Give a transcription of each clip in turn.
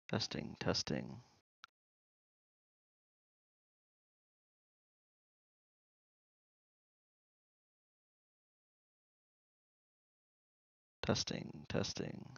Testing, testing. Testing, testing.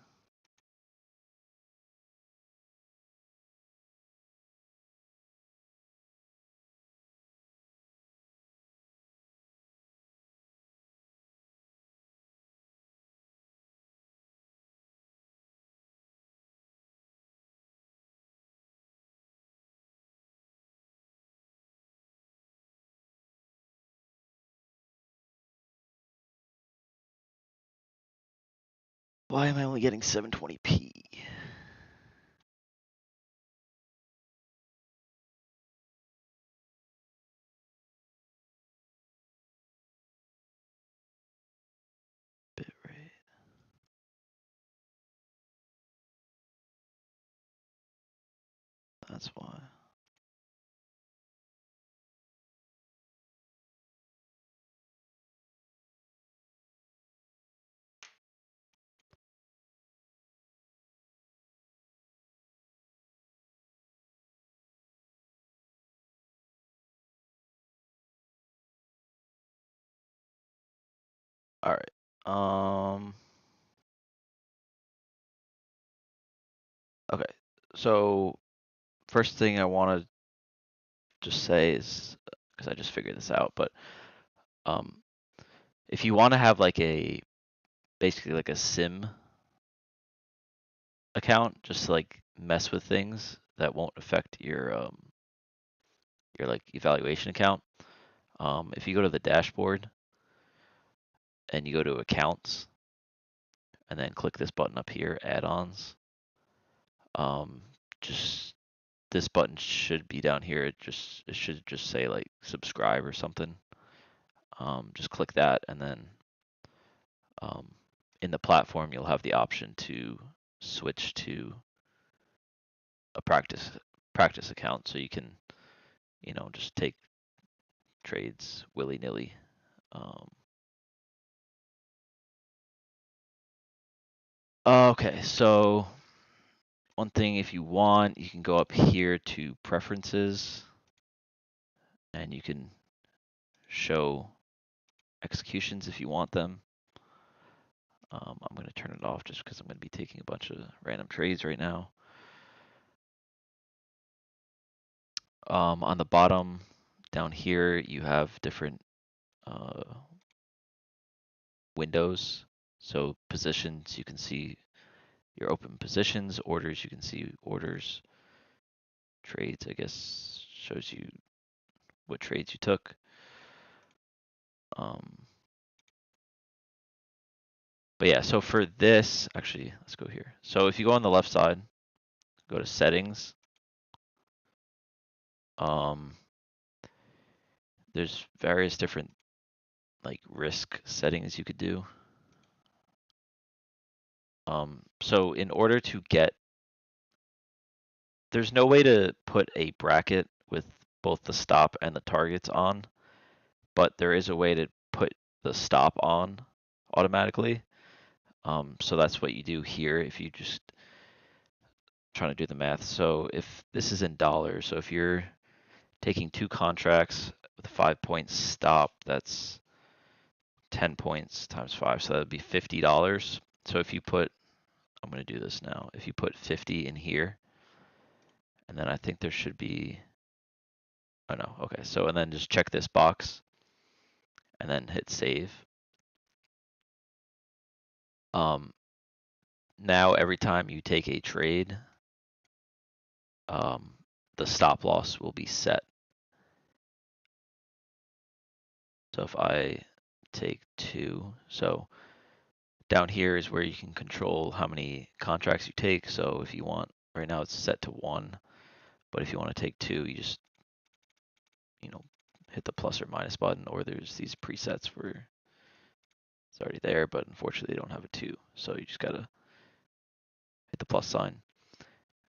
Why am I only getting 720p? Bitrate. That's why. All right. Okay. So first thing I want to just say is because I just figured this out, but um, if you want to have like a basically like a sim account, just to like mess with things that won't affect your like evaluation account. If you go to the dashboard and you go to accounts and then click this button up here, add-ons, um, just this button should be down here. It should just say like subscribe or something. Just click that, and then um, in the platform you'll have the option to switch to a practice account, so you can just take trades willy nilly. Okay, so one thing, if you want, you can go up here to preferences and you can show executions if you want them. I'm going to turn it off just because I'm going to be taking a bunch of random trades right now. On the bottom down here, you have different uh, windows. So positions, you can see your open positions. Orders, you can see orders. Trades, I guess, shows you what trades you took. But yeah, so for this, actually, let's go here. So if you go on the left side, go to settings. There's various different like risk settings you could do. So in order to get, there's no way to put a bracket with both the stop and the targets on, but there is a way to put the stop on automatically. So that's what you do here if you just trying to do the math. So if this is in dollars, so if you're taking two contracts with a 5 point stop, that's 10 points times 5, so that would be $50. So if you put, I'm going to do this now. If you put 50 in here, and then I think there should be, oh no, okay. So, and then just check this box and then hit save. Um, Now every time you take a trade, um, the stop loss will be set. So if I take 2, so down here is where you can control how many contracts you take. So if you want, right now it's set to 1, but if you want to take 2, you just, hit the plus or minus button, or there's these presets where it's already there, but unfortunately they don't have a 2. So you just gotta hit the plus sign,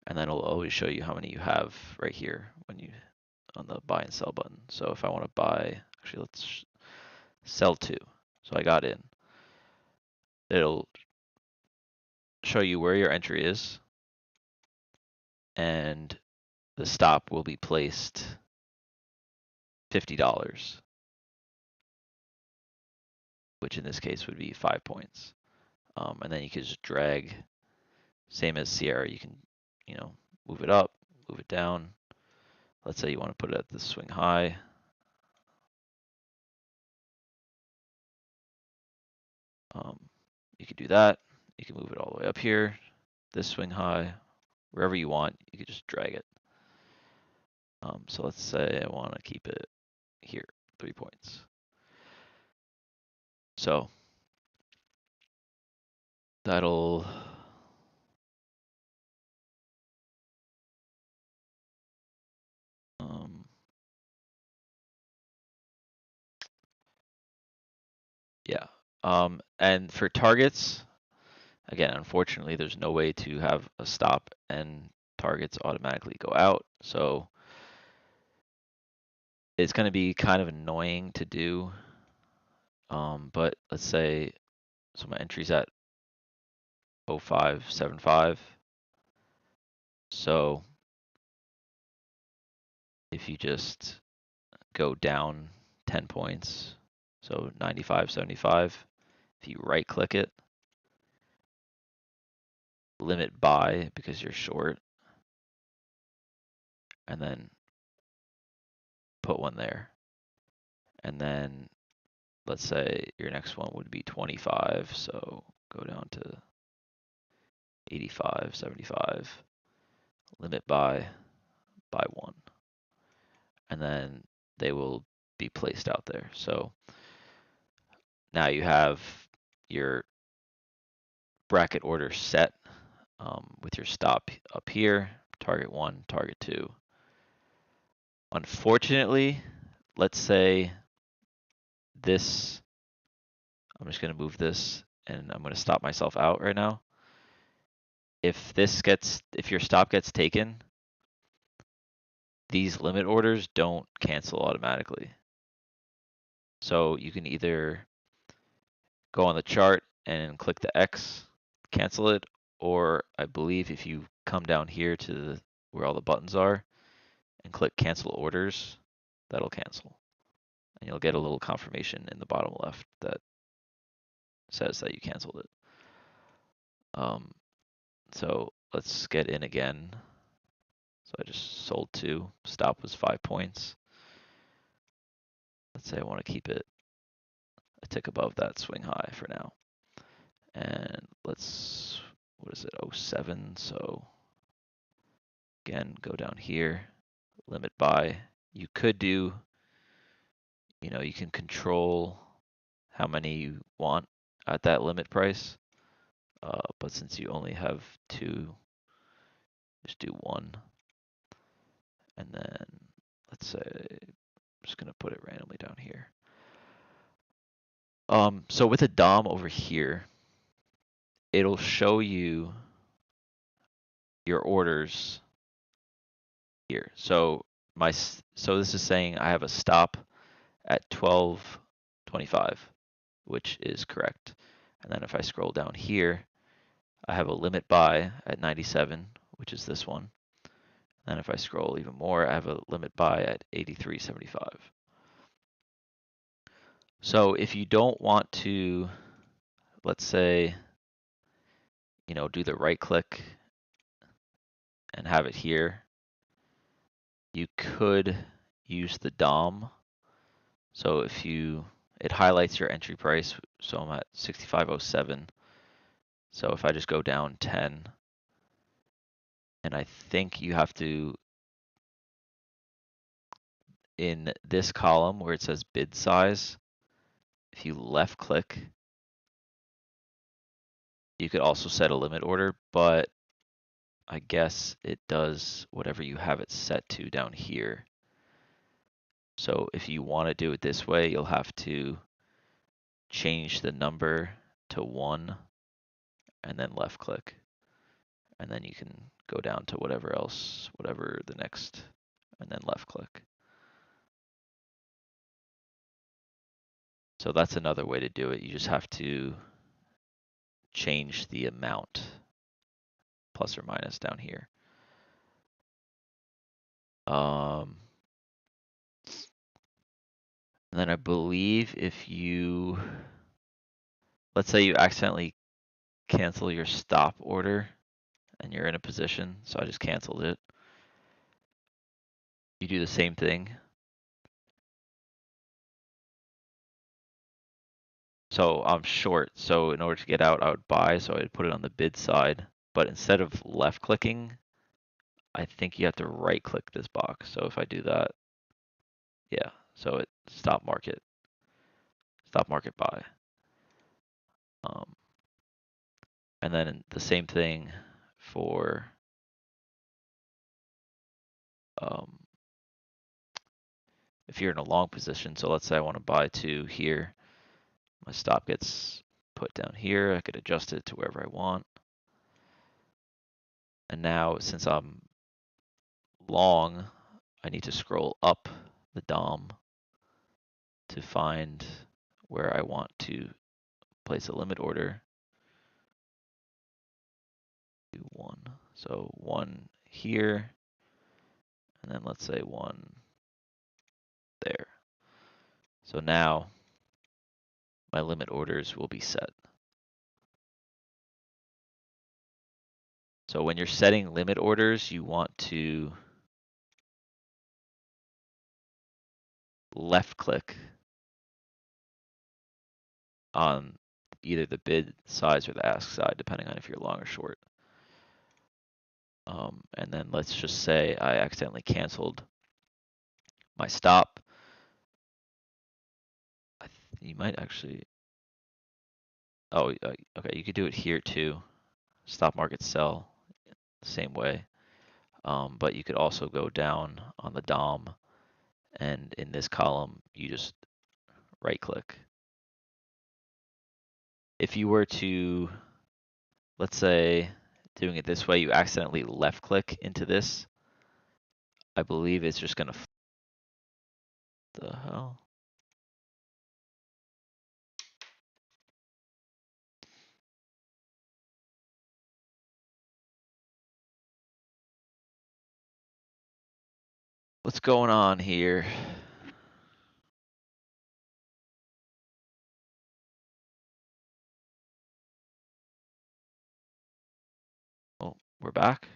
and then it'll always show you how many you have right here when you on the buy and sell button. So if I want to buy, actually let's sell 2. So I got in. It'll show you where your entry is, and the stop will be placed $50, which in this case would be 5 points. And then you can just drag, same as Sierra, you can, move it up, move it down. Let's say you want to put it at the swing high. You could do that. You can move it all the way up here, this swing high, wherever you want, you could just drag it. So let's say I want to keep it here, 3 points. So that'll yeah. And for targets, again, unfortunately, there's no way to have a stop and targets automatically go out. So it's going to be kind of annoying to do. But let's say, so my entry's at 0575. So if you just go down 10 points, so 95.75, if you right click it, limit buy because you're short, and then put one there. And then let's say your next one would be 25, so go down to 85.75, limit buy one. And then they will be placed out there. So now you have your bracket order set with your stop up here, target 1, target 2. Unfortunately, let's say this, I'm just going to move this and I'm going to stop myself out right now. If your stop gets taken, these limit orders don't cancel automatically. So you can either go on the chart and click the X, cancel it, or I believe if you come down here to where all the buttons are and click cancel orders, that'll cancel. And you'll get a little confirmation in the bottom left that says that you canceled it. So let's get in again. So I just sold 2, stop was 5 points. Let's say I want to keep it a tick above that swing high for now. And let's, what is it, 07, so again, go down here, limit buy. You could do, you can control how many you want at that limit price. But since you only have 2, just do 1. And then let's say, I'm just going to put it randomly down here. So with a DOM over here, it'll show you your orders here. So this is saying I have a stop at 12.25, which is correct. And then if I scroll down here, I have a limit buy at 97, which is this one. And if I scroll even more, I have a limit buy at 83.75. So if you don't want to, let's say, do the right click and have it here, you could use the DOM. So it highlights your entry price. So I'm at 65.07. So if I just go down 10, and I think you have to, in this column where it says bid size, if you left click, you could also set a limit order, but I guess it does whatever you have it set to down here. So if you want to do it this way, you'll have to change the number to 1 and then left click. And then you can go down to whatever else, whatever the next, and then left click. So that's another way to do it. You just have to change the amount plus or minus down here. And then I believe if you, let's say you accidentally cancel your stop order and you're in a position, so I just canceled it. You do the same thing. So I'm short, so in order to get out, I would buy, so I'd put it on the bid side. But instead of left clicking, I think you have to right click this box. So if I do that, yeah, so it stop market buy. And then the same thing for if you're in a long position. So let's say I want to buy to here, my stop gets put down here. I could adjust it to wherever I want. And now since I'm long, I need to scroll up the DOM to find where I want to place a limit order. Do one. So one here, and then let's say one there. So now my limit orders will be set. So when you're setting limit orders, you want to left click on either the bid size or the ask side, depending on if you're long or short. And then let's just say I accidentally canceled my stop. You might actually, oh, okay, you could do it here too. Stop market sell, same way. But you could also go down on the DOM, and in this column, you just right click. If you were to, let's say, doing it this way, you accidentally left click into this, I believe it's just gonna, the hell? What's going on here? Oh, we're back.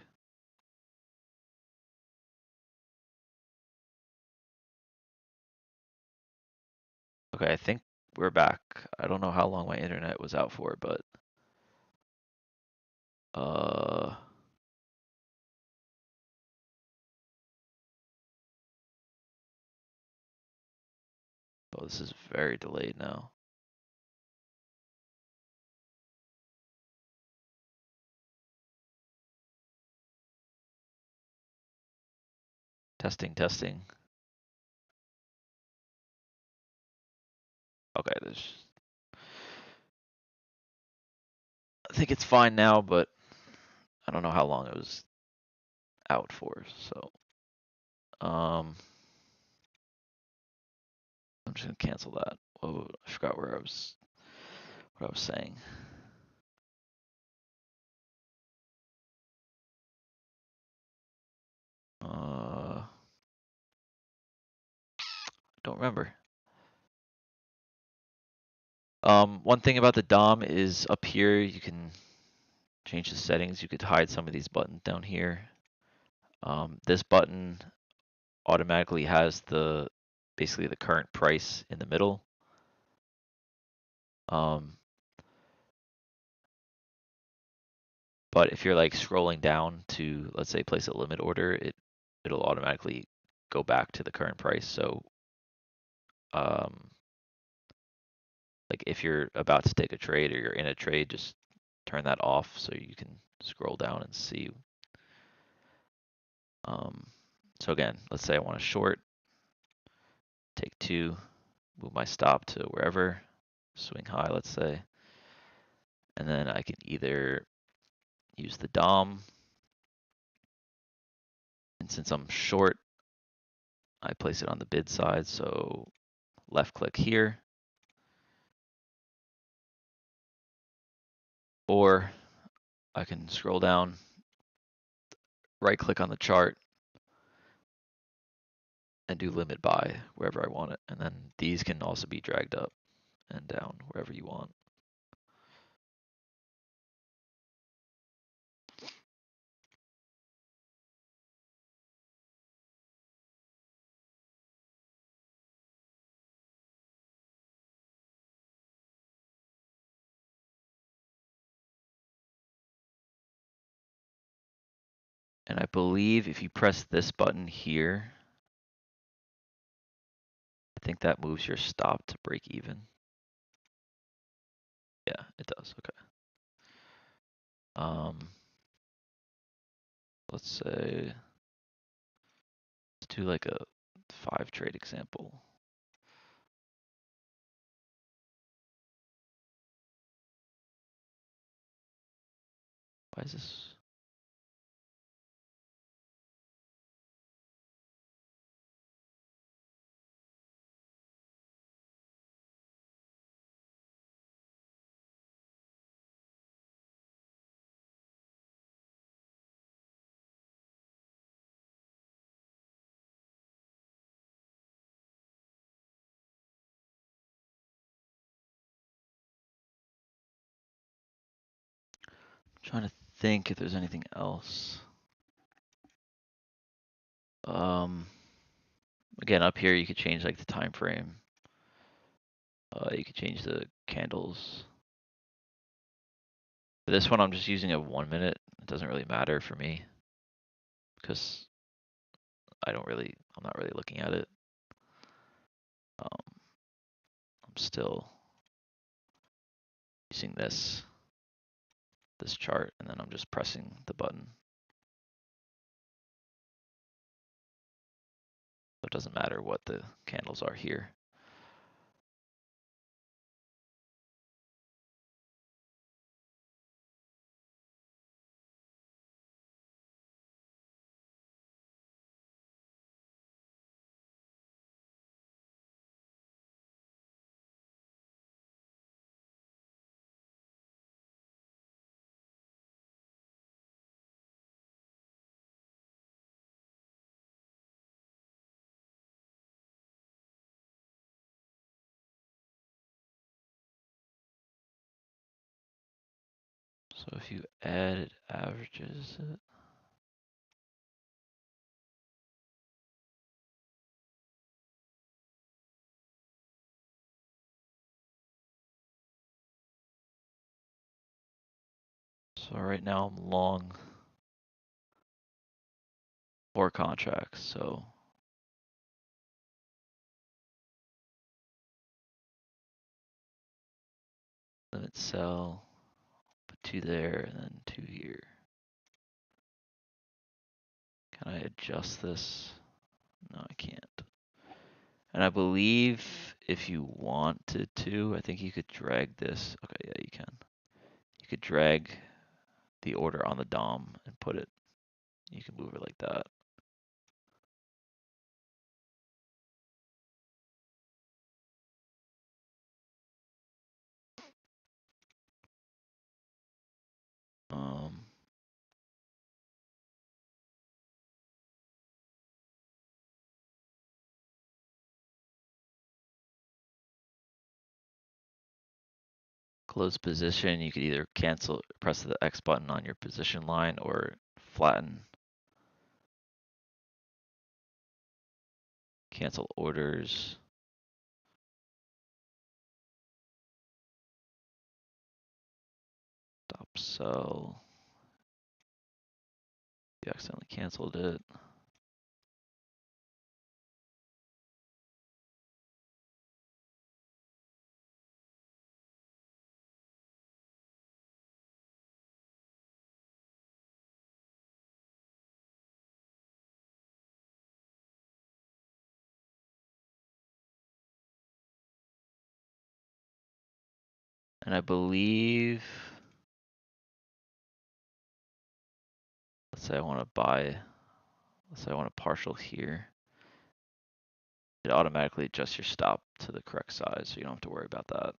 Okay, I think we're back. I don't know how long my internet was out for, but oh, this is very delayed now. Testing, testing. Okay, I think it's fine now, but I don't know how long it was out for, so I'm just gonna cancel that. Oh, I forgot what I was saying. Don't remember. One thing about the DOM is up here you can change the settings. You could hide some of these buttons down here. This button automatically has basically the current price in the middle. But if you're like scrolling down to, let's say, place a limit order, it'll automatically go back to the current price. So like if you're about to take a trade or you're in a trade, just turn that off so you can scroll down and see. So again, let's say I want to short, take two, move my stop to wherever, swing high, let's say, and then I can either use the DOM, and since I'm short, I place it on the bid side, so left click here, or I can scroll down, right click on the chart, and do limit buy wherever I want it. And then these can also be dragged up and down wherever you want. And I believe if you press this button here, I think that moves your stop to break even. Yeah, it does. Okay. Let's say let's do like a 5 trade example. Why is this? I'm trying to think if there's anything else. Again, up here you could change like the time frame. You could change the candles. For this one, I'm just using a 1 minute. It doesn't really matter for me because I'm not really looking at it. I'm still using this chart, and then I'm just pressing the button. So it doesn't matter what the candles are here. So if you add it averages it. So right now I'm long 4 contracts. So limit sell, put 2 there and then 2 here. Can I adjust this? No, I can't. And I believe if you wanted to, I think you could drag this. Okay, yeah, you can. You could drag the order on the DOM and put it. You can move it like that. Close position, you could either cancel, press the X button on your position line or flatten. Cancel orders. Stop sell. You accidentally canceled it. And I believe, let's say I want to buy, let's say I want a partial here. It automatically adjusts your stop to the correct size, so you don't have to worry about that.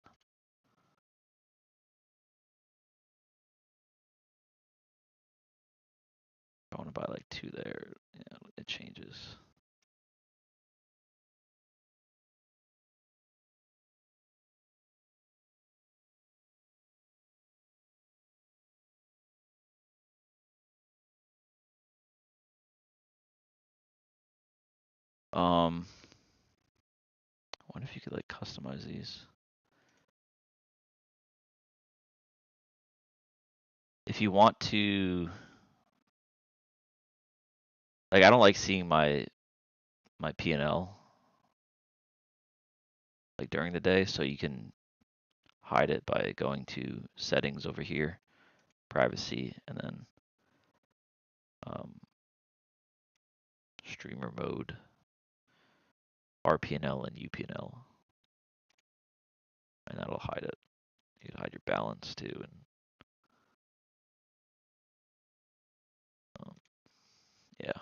I want to buy like 2 there, yeah, it changes. I wonder if you could like customize these. If you want to, like, I don't like seeing my P&L like during the day, so you can hide it by going to settings over here, privacy, and then streamer mode, RPNL and UPNL, and that'll hide it. You can hide your balance too, and yeah.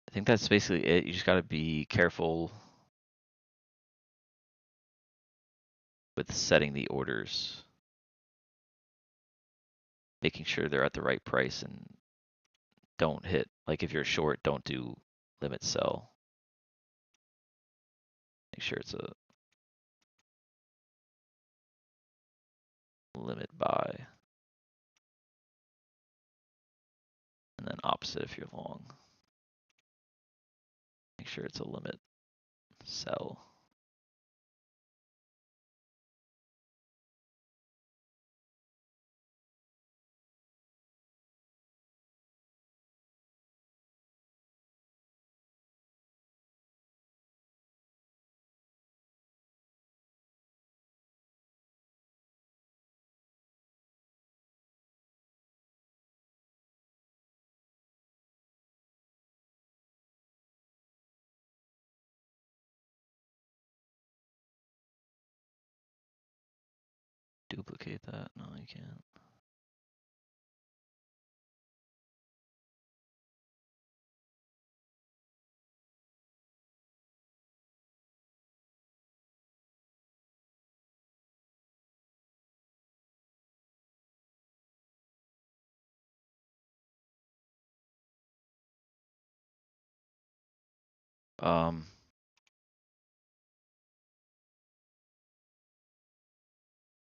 I think that's basically it. You just got to be careful with setting the orders, making sure they're at the right price, and don't hit, like if you're short, don't do limit sell. Make sure it's a limit buy. And then opposite if you're long. Make sure it's a limit sell. Duplicate that. No, you can't. Um,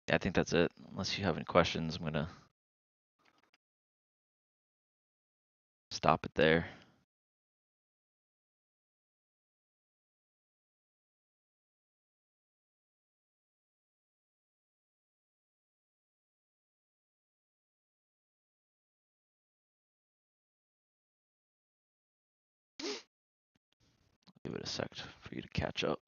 yeah, I think that's it. Unless you have any questions, I'm gonna stop it there. Give it a sec for you to catch up.